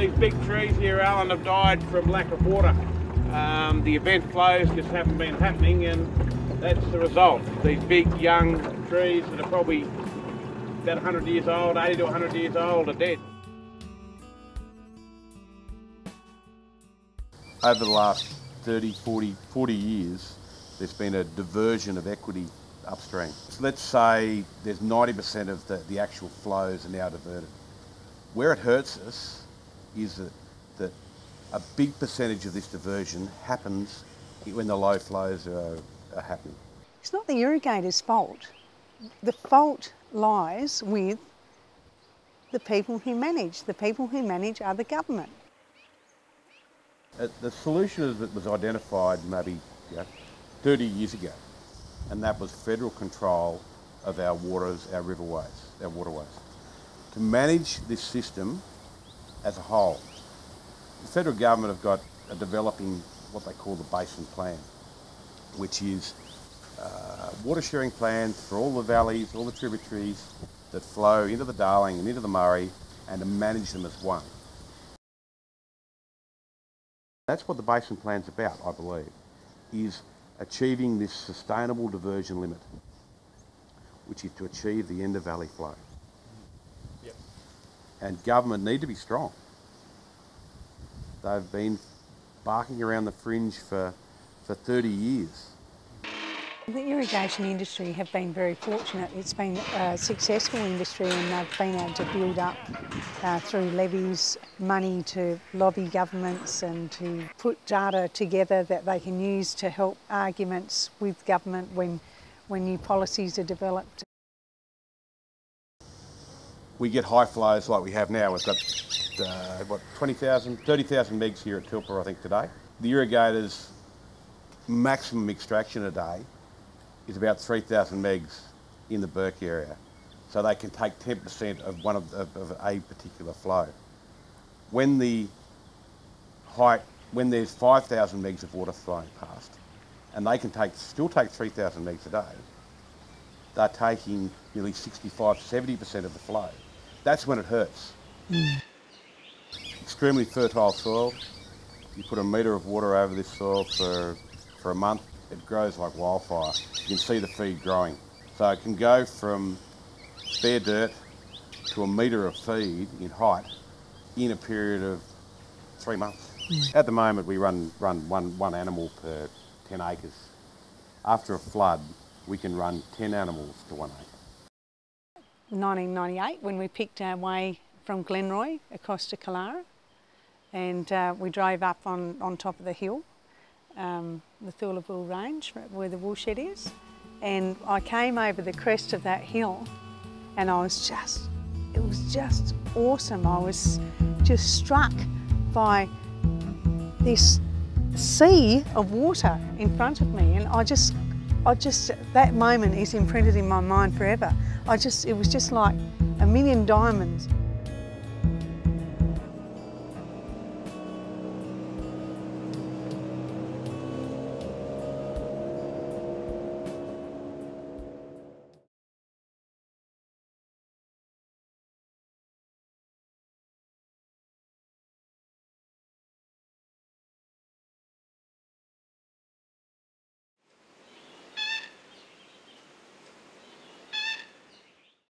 These big trees here, Alan, have died from lack of water. The event flows just haven't been happening, and that's the result. These big young trees that are probably about 100 years old, 80 to 100 years old, are dead. Over the last 30, 40 years, there's been a diversion of equity upstream. So let's say there's 90% of the actual flows are now diverted. Where it hurts us is that a big percentage of this diversion happens when the low flows are happening. It's not the irrigator's fault. The fault lies with the people who manage. The people who manage are the government. The solution that was identified maybe 30 years ago, and that was federal control of our waters, our riverways, our waterways. To manage this system as a whole, the federal government are developing what they call the basin plan, which is water sharing plans for all the valleys, all the tributaries that flow into the Darling and into the Murray, and to manage them as one. That's what the basin plan's about, I believe, is achieving this sustainable diversion limit, which is to achieve the end of valley flow. Yep. And government need to be strong. They've been barking around the fringe for 30 years. The irrigation industry have been very fortunate. It's been a successful industry, and they've been able to build up through levies money to lobby governments and to put data together that they can use to help arguments with government when new policies are developed. We get high flows like we have now. We've got 20,000, 30,000 megs here at Tilpa, I think, today. The irrigators' maximum extraction a day is about 3,000 megs in the Burke area. So they can take 10% of a particular flow. When there's 5,000 megs of water flowing past, and they can still take 3,000 megs a day, they're taking nearly 65 to 70% of the flow. That's when it hurts. Extremely fertile soil. You put a metre of water over this soil for a month, it grows like wildfire. You can see the feed growing. So it can go from bare dirt to a metre of feed in height in a period of 3 months. At the moment we run one animal per 10 acres. After a flood, we can run 10 animals to 1 acre. 1998, when we picked our way from Glenroy across to Killara, and we drove up on top of the hill, the Thulabul Range, where the woolshed is, and I came over the crest of that hill, and it was just awesome. I was just struck by this sea of water in front of me, and I just that moment is imprinted in my mind forever. It was just like a million diamonds.